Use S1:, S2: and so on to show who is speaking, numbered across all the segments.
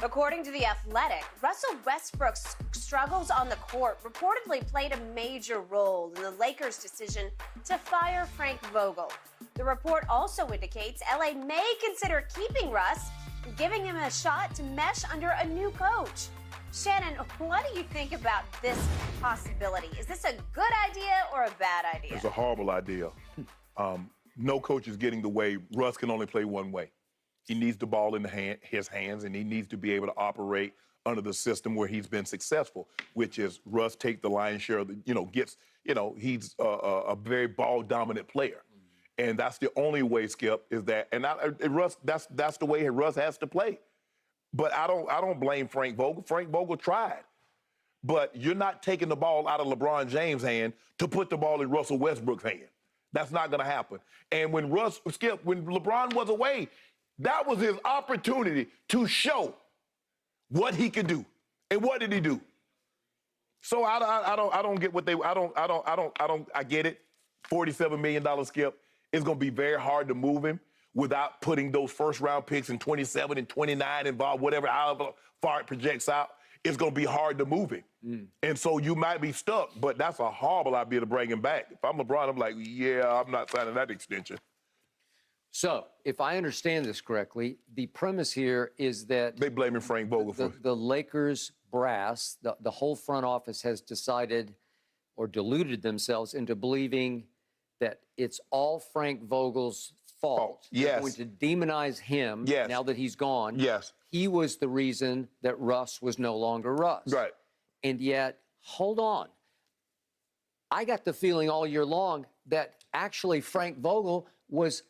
S1: According to The Athletic, Russel Westbrook's struggles on the court reportedly played a major role in the Lakers' decision to fire Frank Vogel. The report also indicates LA may consider keeping Russ and giving him a shot to mesh under a new coach. Shannon, what do you think about this possibility? Is this a good idea or a bad idea?
S2: It's a horrible idea. No coach is getting the way. Russ can only play one way. He needs the ball in his hands, and he needs to be able to operate under the system where he's been successful, which is Russ take the lion's share of the, he's a very ball-dominant player. And that's the only way, Skip, is that, and Russ, that's the way Russ has to play. But I don't blame Frank Vogel. Frank Vogel tried. But you're not taking the ball out of LeBron James' hand to put the ball in Russell Westbrook's hand. That's not going to happen. And when LeBron was away, that was his opportunity to show what he could do. And what did he do? So I don't get what I get it. $47 million, Skip. It's going to be very hard to move him without putting those first-round picks in 27 and 29 involved, however far it projects out. It's going to be hard to move him. And so you might be stuck, but that's a horrible idea to bring him back. If I'm LeBron, I'm like, yeah, I'm not signing that extension.
S3: So, if I understand this correctly, the premise here is that
S2: they blaming Frank Vogel for
S3: the Lakers brass, the whole front office has decided or deluded themselves into believing that it's all Frank Vogel's fault.
S2: Yes.
S3: They're going to demonize him now that he's gone.
S2: Yes.
S3: He was the reason that Russ was no longer Russ.
S2: Right.
S3: And yet, hold on. I got the feeling all year long that actually Frank Vogel was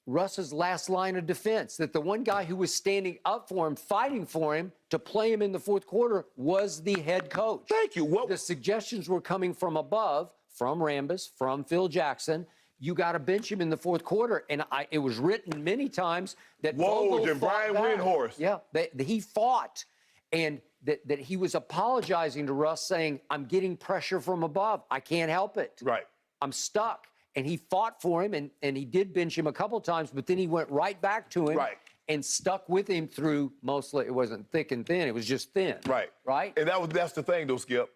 S3: Russ's last line of defense, that the one guy who was standing up for him, fighting for him to play him in the fourth quarter was the head coach.
S2: Thank you.
S3: The suggestions were coming from above, from Rambis, from Phil Jackson. You got to bench him in the fourth quarter. And it was written many times that Vogel
S2: and Brian Windhorst.
S3: Yeah, that he fought. And that he was apologizing to Russ, saying, I'm getting pressure from above. I can't help it.
S2: Right.
S3: I'm stuck. And he fought for him, and he did bench him a couple times, but then he went right back to him and stuck with him through mostly, it wasn't thick and thin, it was just thin.
S2: Right.
S3: Right?
S2: And that's the thing, though, Skip.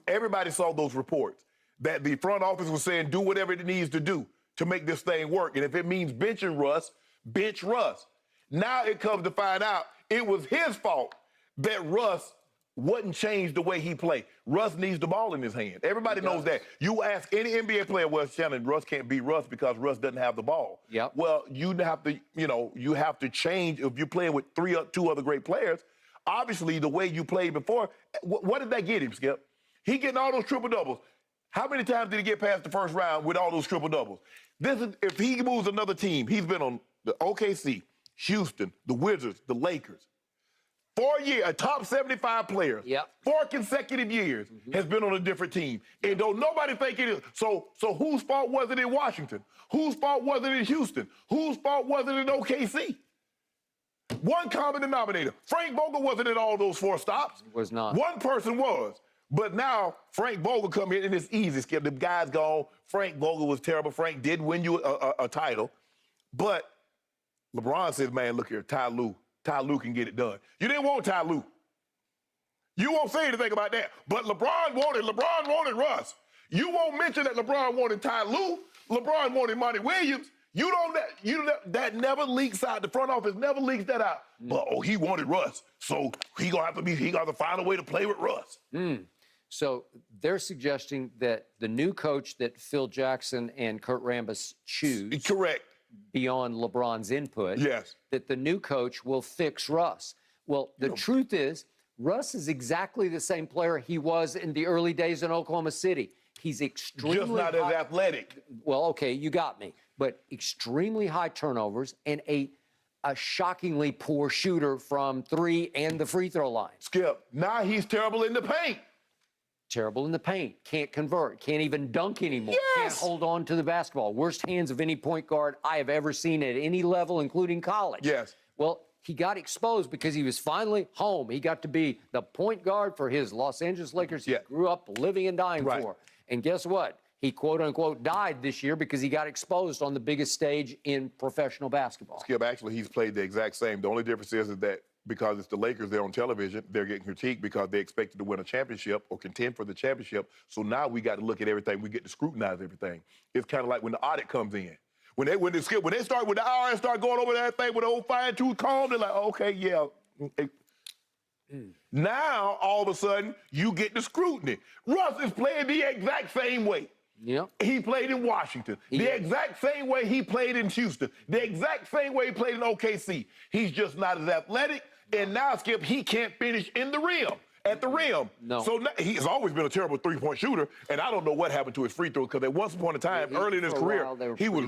S2: Everybody saw those reports that the front office was saying, do whatever it needs to do to make this thing work. And if it means benching Russ, bench Russ. Now it comes to find out it was his fault that Russ wouldn't change the way he played. Russ needs the ball in his hand. Everybody knows that. You ask any NBA player, well, Shannon, Russ can't beat Russ because Russ doesn't have the ball.
S3: Yep.
S2: Well, you have to change if you're playing with two other great players. Obviously, the way you played before, what did that get him, Skip? He getting all those triple-doubles. How many times did he get past the first round with all those triple-doubles? If he moves another team, he's been on the OKC, Houston, the Wizards, the Lakers. 4 years, a top 75 player, 4 consecutive years has been on a different team. And don't nobody think it is. So whose fault was it in Washington? Whose fault was it in Houston? Whose fault was it in OKC? One common denominator. Frank Vogel wasn't in all those 4 stops.
S3: He was not.
S2: One person was. But now Frank Vogel come in and it's easy, Skip. The guy's gone. Frank Vogel was terrible. Frank did win you a title. But LeBron says, man, look here, Ty Lue can get it done. You didn't want Ty Lue. You won't say anything about that. But LeBron wanted Russ. You won't mention that LeBron wanted Ty Lue. LeBron wanted Monty Williams. That never leaks out. The front office never leaks that out. But he wanted Russ. So he got to find a way to play with Russ.
S3: So they're suggesting that the new coach that Phil Jackson and Kurt Rambis choose.
S2: Correct.
S3: Beyond LeBron's input, that the new coach will fix Russ. Well, the truth is, Russ is exactly the same player he was in the early days in Oklahoma City. He's extremely
S2: just not as athletic.
S3: Well, okay, you got me. But extremely high turnovers and a shockingly poor shooter from 3 and the free throw line.
S2: Skip, now he's terrible in the paint.
S3: Terrible in the paint, can't convert, can't even dunk anymore, can't hold on to the basketball. Worst hands of any point guard I have ever seen at any level, including college.
S2: Yes.
S3: Well, he got exposed because he was finally home. He got to be the point guard for his Los Angeles Lakers he grew up living and dying for. And guess what? He, quote-unquote, died this year because he got exposed on the biggest stage in professional basketball.
S2: Skip, actually, he's played the exact same. The only difference is that because it's the Lakers, they're on television, they're getting critiqued because they expected to win a championship or contend for the championship. So now we got to look at everything. We get to scrutinize everything. It's kind of like when the audit the IRS start going over that thing with the old fine-tooth comb, they're like, okay, yeah. Now, all of a sudden, you get the scrutiny. Russ is playing the exact same way.
S3: Yep.
S2: He played in Washington. The exact same way he played in Houston. The exact same way he played in OKC. He's just not as athletic. And now, Skip, he can't finish in the rim, at the rim.
S3: No.
S2: So now, he's always been a terrible three-point shooter. And I don't know what happened to his free throws because at one point in time, early in his career, he was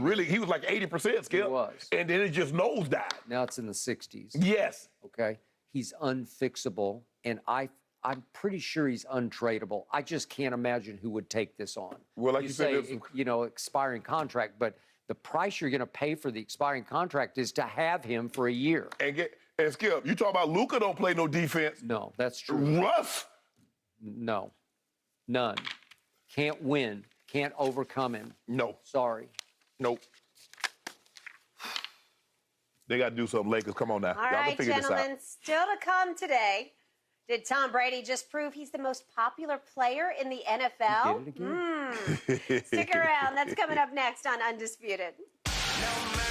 S2: like 80%, Skip.
S3: He was.
S2: And then it just nosedived.
S3: Now it's in the 60s.
S2: Yes.
S3: Okay. He's unfixable. And I'm pretty sure he's untradeable. I just can't imagine who would take this on.
S2: Well, like you said,
S3: say, expiring contract, but the price you're going to pay for the expiring contract is to have him for a year.
S2: And Skip, you talk about Luka don't play no defense.
S3: No, that's true.
S2: Russ?
S3: No, none. Can't win. Can't overcome him.
S2: No.
S3: Sorry.
S2: Nope. They got to do something, Lakers. Come on now.
S1: All right, gentlemen, still to come today. Did Tom Brady just prove he's the most popular player in the NFL?
S3: He did it again.
S1: Stick around. That's coming up next on Undisputed.
S4: No